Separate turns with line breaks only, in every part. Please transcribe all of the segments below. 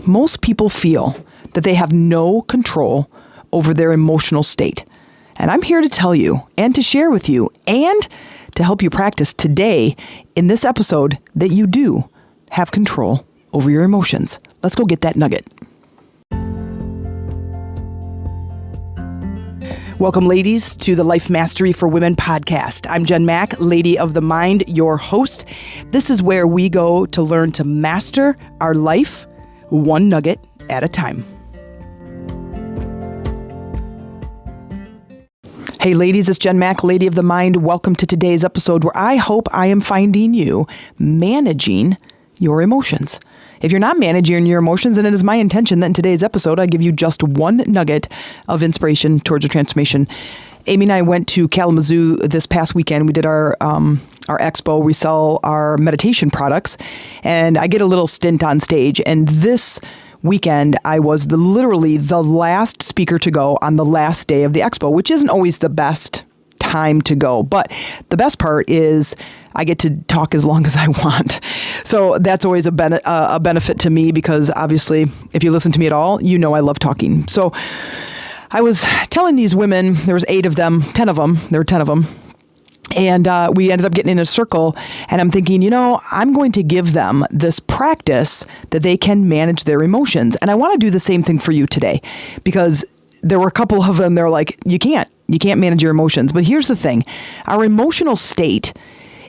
most people feel that they have no control over their emotional state. And I'm here to tell you and to share with you and to help you practice today in this episode that you do have control over your emotions. Let's go get that nugget. Welcome, ladies, to the Life Mastery for Women podcast. I'm Jen Mack, Lady of the Mind, your host. This is where we go to learn to master our life one nugget at a time. Hey, ladies, it's Jen Mack, Lady of the Mind. Welcome to today's episode where I hope I am finding you managing your emotions. If you're not managing your emotions, then it is my intention that in today's episode, I give you just one nugget of inspiration towards your transformation. Amy and I went to Kalamazoo this past weekend. We did our expo. We sell our meditation products, and I get a little stint on stage. And this weekend, I was literally the last speaker to go on the last day of the expo, which isn't always the best time to go. But the best part is I get to talk as long as I want. So that's always a benefit to me because obviously if you listen to me at all, you know I love talking. So I was telling these women, there was 10 of them. And we ended up getting in a circle, and I'm thinking, I'm going to give them this practice that they can manage their emotions. And I want to do the same thing for you today because there were a couple of them, they're like, you can't manage your emotions. But here's the thing, our emotional state,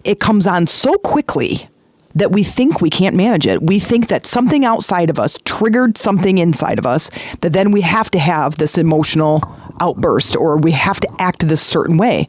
it comes on so quickly that we think we can't manage it. We think that something outside of us triggered something inside of us, that then we have to have this emotional outburst or we have to act this certain way.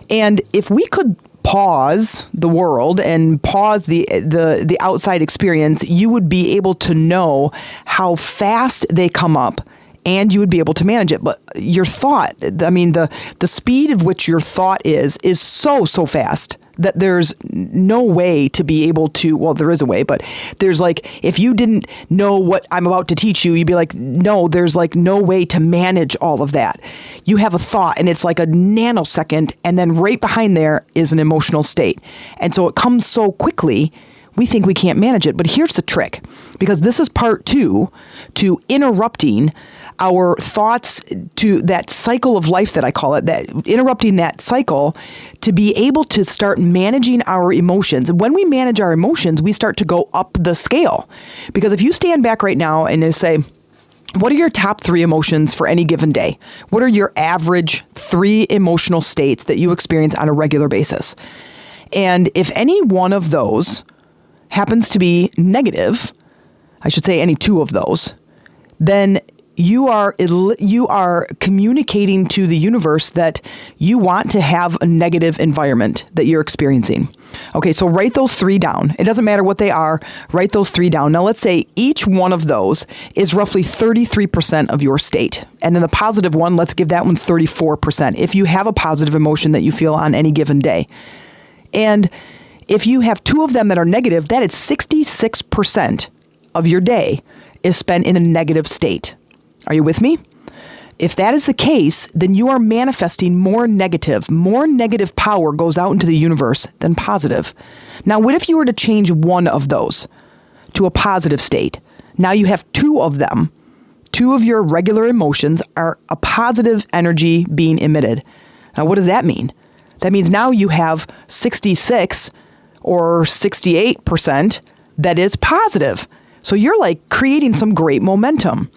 And if we could pause the world and pause the outside experience, you would be able to know how fast they come up and you would be able to manage it. But your thought, the speed of which your thought is so fast that there's no way to be able to, well, there is a way, but there's if you didn't know what I'm about to teach you, you'd be like, no, there's no way to manage all of that. You have a thought and it's like a nanosecond, and then right behind there is an emotional state. And so it comes so quickly, we think we can't manage it. But here's the trick, because this is part 2 to interrupting our thoughts, to that cycle of life that I call it, that interrupting that cycle to be able to start managing our emotions. When we manage our emotions, we start to go up the scale. Because if you stand back right now and say, what are your top 3 emotions for any given day? What are your average 3 emotional states that you experience on a regular basis? And if any one of those happens to be negative, I should say any 2 of those, then you are communicating to the universe that you want to have a negative environment that you're experiencing. Okay, so write those 3 down. It doesn't matter what they are. Write those 3 down. Now, let's say each one of those is roughly 33% of your state. And then the positive one, let's give that one 34%. If you have a positive emotion that you feel on any given day. And if you have 2 of them that are negative, that is 66% of your day is spent in a negative state. Are you with me? If that is the case, then you are manifesting more negative. More negative power goes out into the universe than positive. Now, what if you were to change one of those to a positive state? Now you have 2 of them. 2 of your regular emotions are a positive energy being emitted. Now, what does that mean? That means now you have 66 or 68% that is positive. So you're creating some great momentum.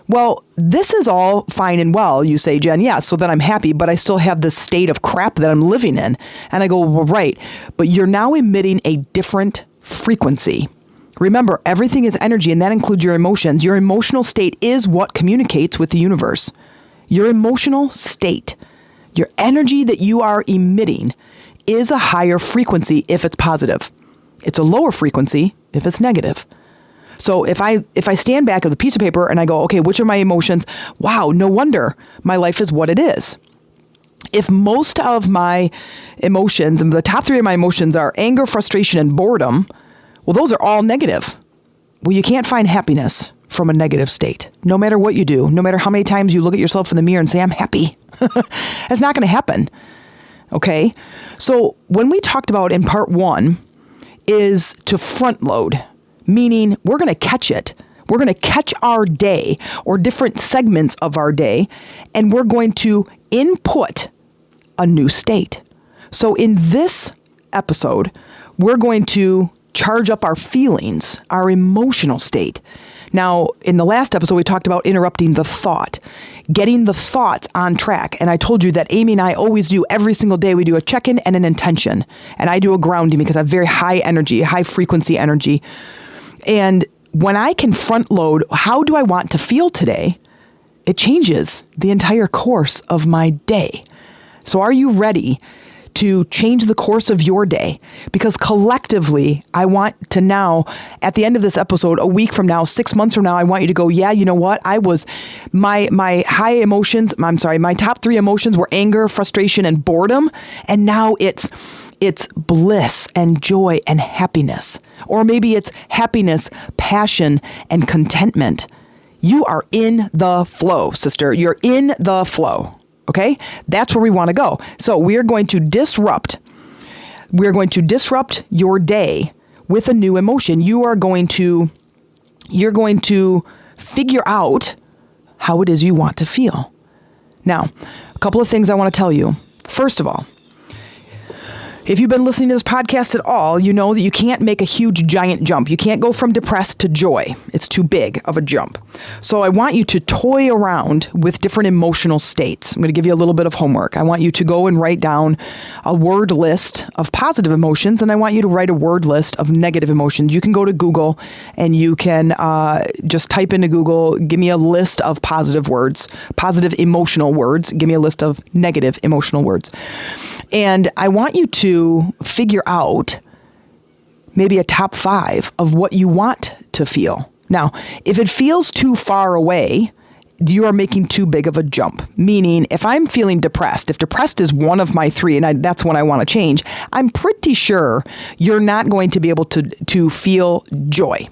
Well, this is all fine and well. You say, Jen, yeah, so then I'm happy, but I still have this state of crap that I'm living in. And I go, well, right, but you're now emitting a different frequency. Remember, everything is energy, and that includes your emotions. Your emotional state is what communicates with the universe. Your emotional state, your energy that you are emitting is a higher frequency if it's positive. It's a lower frequency if it's negative. So if I stand back with a piece of paper and I go, okay, which are my emotions? Wow, no wonder my life is what it is. If most of my emotions, and the top 3 of my emotions are anger, frustration, and boredom, well, those are all negative. Well, you can't find happiness from a negative state. No matter what you do, no matter how many times you look at yourself in the mirror and say, I'm happy. That's not going to happen. Okay? So when we talked about in part 1 is to front load, meaning we're going to catch it. We're going to catch our day or different segments of our day, and we're going to input a new state. So in this episode, we're going to charge up our feelings, our emotional state. Now, in the last episode, we talked about interrupting the thought, getting the thoughts on track. And I told you that Amy and I always do every single day. We do a check-in and an intention. And I do a grounding because I have very high energy, high frequency energy. And when I can front load, how do I want to feel today? It changes the entire course of my day. So are you ready to change the course of your day? Because collectively, I want to now, at the end of this episode, a week from now, 6 months from now, I want you to go, yeah, you know what? My high emotions, my top 3 emotions were anger, frustration, and boredom. And now it's bliss and joy and happiness. Or maybe it's happiness, passion, and contentment. You are in the flow, sister. You're in the flow. Okay? That's where we want to go. So we're going to disrupt your day with a new emotion. You're going to figure out how it is you want to feel. Now, a couple of things I want to tell you. First of all, if you've been listening to this podcast at all, you know that you can't make a huge, giant jump. You can't go from depressed to joy. It's too big of a jump. So I want you to toy around with different emotional states. I'm going to give you a little bit of homework. I want you to go and write down a word list of positive emotions, and I want you to write a word list of negative emotions. You can go to Google and you can just type into Google, give me a list of positive words, positive emotional words. Give me a list of negative emotional words. And I want you to figure out maybe a top 5 of what you want to feel. Now, if it feels too far away, you are making too big of a jump. Meaning, if I'm feeling depressed, if depressed is one of my 3, and that's one I want to change, I'm pretty sure you're not going to be able to feel joy.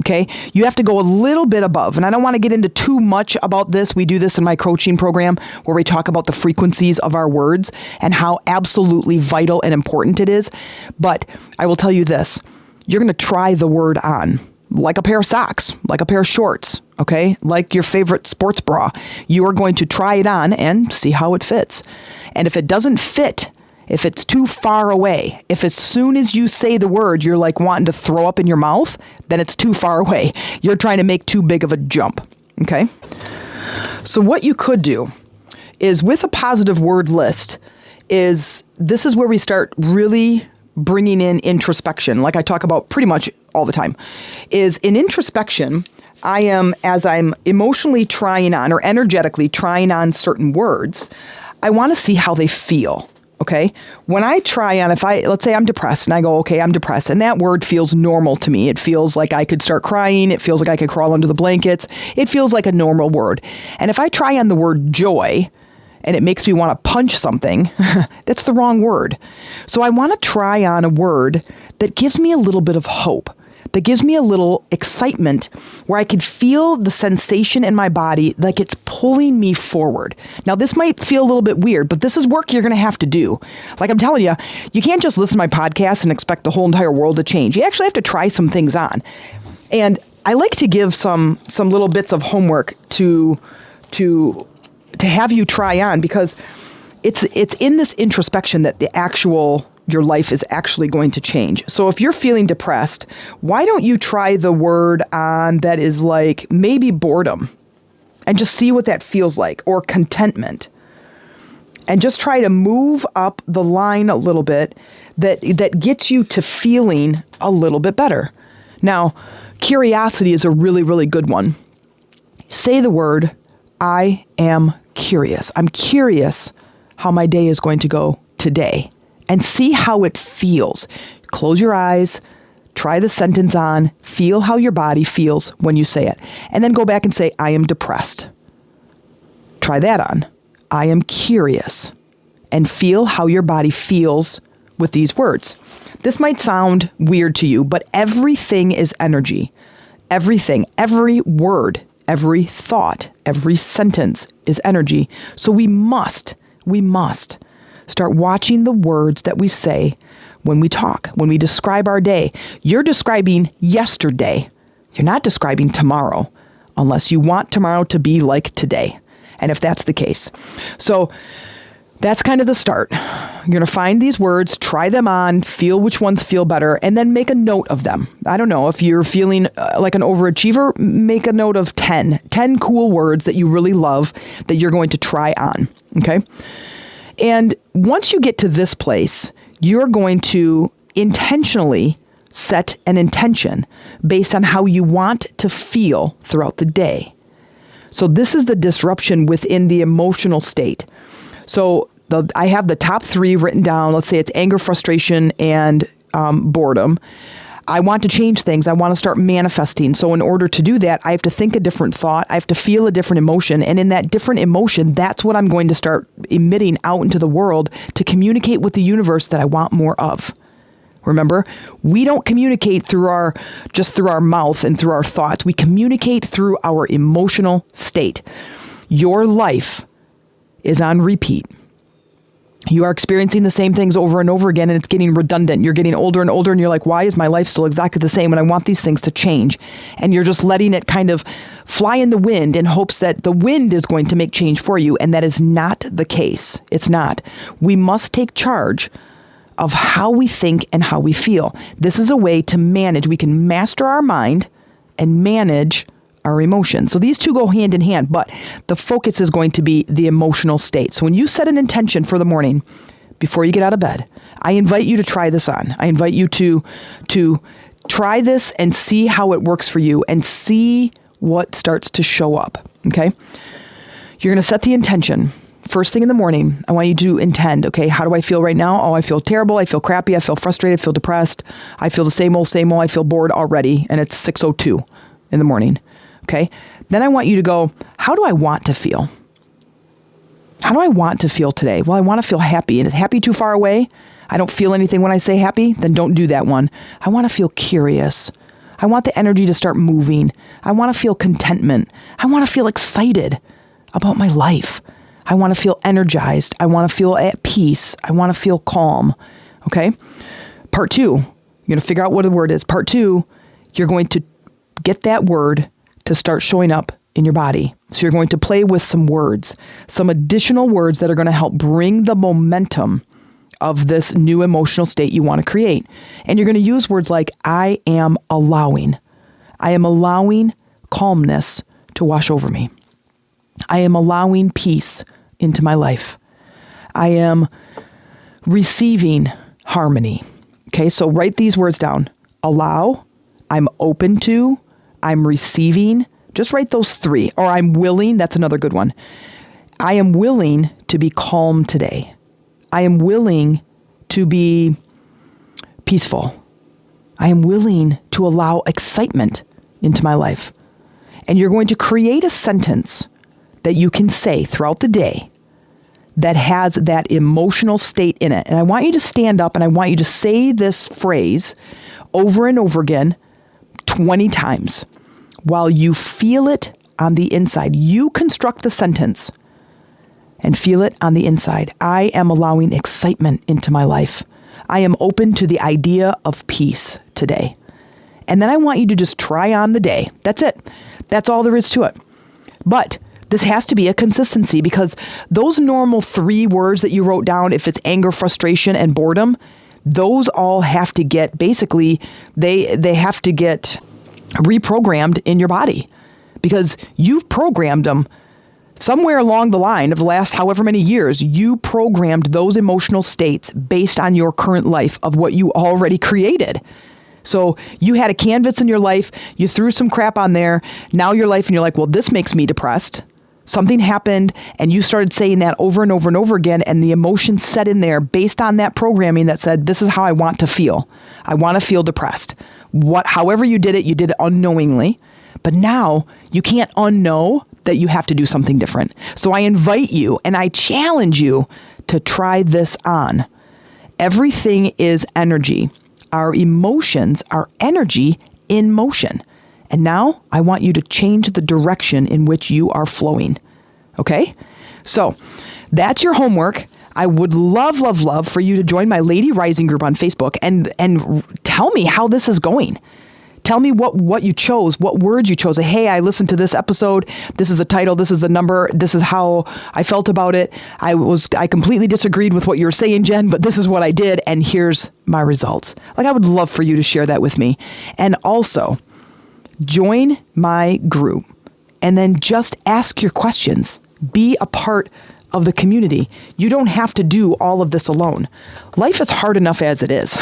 Okay, you have to go a little bit above. And I don't want to get into too much about this. We do this in my coaching program where we talk about the frequencies of our words and how absolutely vital and important it is. But I will tell you this, you're going to try the word on like a pair of socks, like a pair of shorts, okay, like your favorite sports bra. You are going to try it on and see how it fits. And if it doesn't fit, if it's too far away, if as soon as you say the word, you're like wanting to throw up in your mouth, then it's too far away. You're trying to make too big of a jump, okay? So what you could do is with a positive word list this is where we start really bringing in introspection, like I talk about pretty much all the time, is in introspection, as I'm emotionally trying on or energetically trying on certain words, I want to see how they feel. Okay. When I try on, let's say I'm depressed and I go, okay, I'm depressed. And that word feels normal to me. It feels like I could start crying. It feels like I could crawl under the blankets. It feels like a normal word. And if I try on the word joy and it makes me want to punch something, that's the wrong word. So I want to try on a word that gives me a little bit of hope, that gives me a little excitement where I could feel the sensation in my body like it's pulling me forward. Now, this might feel a little bit weird, but this is work you're going to have to do. Like I'm telling you, you can't just listen to my podcast and expect the whole entire world to change. You actually have to try some things on. And I like to give some little bits of homework to have you try on because it's in this introspection that your life is actually going to change. So if you're feeling depressed, why don't you try the word on that is like maybe boredom and just see what that feels like, or contentment, and just try to move up the line a little bit that gets you to feeling a little bit better. Now, curiosity is a really, really good one. Say the word, I am curious. I'm curious how my day is going to go today. And see how it feels. Close your eyes, try the sentence on, feel how your body feels when you say it. And then go back and say, I am depressed. Try that on. I am curious. And feel how your body feels with these words. This might sound weird to you, but everything is energy. Everything, every word, every thought, every sentence is energy. So we must start watching the words that we say when we talk, when we describe our day. You're describing yesterday You're not describing tomorrow unless you want tomorrow to be like today. And if that's the case. So that's kind of the start. You're going to find these words, try them on, feel which ones feel better, and then make a note of them. I don't know, if you're feeling like an overachiever, make a note of 10 cool words that you really love that you're going to try on. Okay. And once you get to this place, you're going to intentionally set an intention based on how you want to feel throughout the day. So this is the disruption within the emotional state. So I have the top 3 written down. Let's say it's anger, frustration, and boredom. I want to change things. I want to start manifesting. So in order to do that, I have to think a different thought. I have to feel a different emotion. And in that different emotion, that's what I'm going to start emitting out into the world to communicate with the universe that I want more of. Remember, we don't communicate through our mouth and through our thoughts. We communicate through our emotional state. Your life is on repeat. You are experiencing the same things over and over again, and it's getting redundant. You're getting older and older, and you're like, why is my life still exactly the same? And I want these things to change. And you're just letting it kind of fly in the wind in hopes that the wind is going to make change for you. And that is not the case. It's not. We must take charge of how we think and how we feel. This is a way to manage. We can master our mind and manage our emotions. So these two go hand in hand, but the focus is going to be the emotional state. So when you set an intention for the morning, before you get out of bed, I invite you to try this on. I invite you to try this and see how it works for you and see what starts to show up. Okay? You're going to set the intention. First thing in the morning, I want you to intend, okay, how do I feel right now? Oh, I feel terrible. I feel crappy. I feel frustrated. I feel depressed. I feel the same old. I feel bored already. And it's 6:02 in the morning. Okay. Then I want you to go, how do I want to feel? How do I want to feel today? Well, I want to feel happy. And is happy too far away? I don't feel anything when I say happy? Then don't do that one. I want to feel curious. I want the energy to start moving. I want to feel contentment. I want to feel excited about my life. I want to feel energized. I want to feel at peace. I want to feel calm. Okay. Part 2, you're going to figure out what the word is. Part 2, you're going to get that word to start showing up in your body. So you're going to play with some words, some additional words that are going to help bring the momentum of this new emotional state you want to create. And you're going to use words like, I am allowing. I am allowing calmness to wash over me. I am allowing peace into my life. I am receiving harmony. Okay, so write these words down. Allow, I'm open to, I'm receiving. Just write those 3. Or I'm willing, that's another good one. I am willing to be calm today. I am willing to be peaceful. I am willing to allow excitement into my life. And you're going to create a sentence that you can say throughout the day that has that emotional state in it. And I want you to stand up and I want you to say this phrase over and over again 20 times while you feel it on the inside. You construct the sentence and feel it on the inside. I am allowing excitement into my life. I am open to the idea of peace today. And then I want you to just try on the day. That's it. That's all there is to it. But this has to be a consistency because those normal 3 words that you wrote down, if it's anger, frustration, and boredom, those all have to get, basically, they have to get reprogrammed in your body because you've programmed them somewhere along the line of the last however many years. You programmed those emotional states based on your current life of what you already created. So you had a canvas in your life, you threw some crap on there, now your life, and you're like, well, this makes me depressed. Something happened and you started saying that over and over and over again, and the emotion set in there based on that programming that said, this is how I want to feel. I want to feel depressed. However you did it unknowingly. But now you can't unknow that you have to do something different. So I invite you and I challenge you to try this on. Everything is energy. Our emotions are energy in motion. And now I want you to change the direction in which you are flowing. Okay? So that's your homework. I would love, love, love for you to join my Lady Rising group on Facebook and tell me how this is going. Tell me what you chose, what words you chose. Hey, I listened to this episode. This is a title. This is the number. This is how I felt about it. I completely disagreed with what you were saying, Jen, but this is what I did, and here's my results. Like, I would love for you to share that with me. And also, join my group and then just ask your questions. Be a part of the community. You don't have to do all of this alone. Life is hard enough as it is.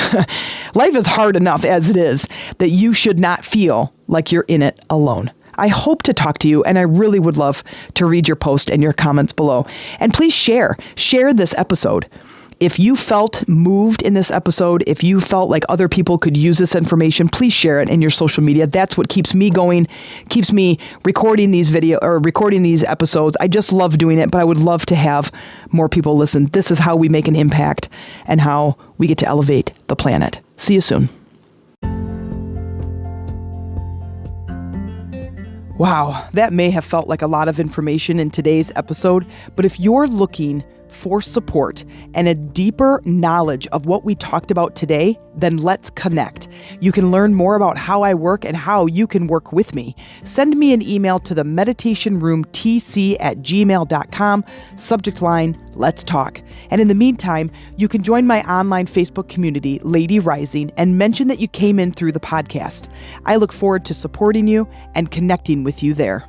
Life is hard enough as it is that you should not feel like you're in it alone. I hope to talk to you, and I really would love to read your post and your comments below. And please share this episode. If you felt moved in this episode, if you felt like other people could use this information, please share it in your social media. That's what keeps me going, keeps me recording these episodes. I just love doing it, but I would love to have more people listen. This is how we make an impact and how we get to elevate the planet. See you soon. Wow, that may have felt like a lot of information in today's episode, but if you're looking for support and a deeper knowledge of what we talked about today, then let's connect. You can learn more about how I work and how you can work with me. Send me an email to the meditationroomtc@gmail.com, subject line, let's talk. And in the meantime, you can join my online Facebook community, Lady Rising, and mention that you came in through the podcast. I look forward to supporting you and connecting with you there.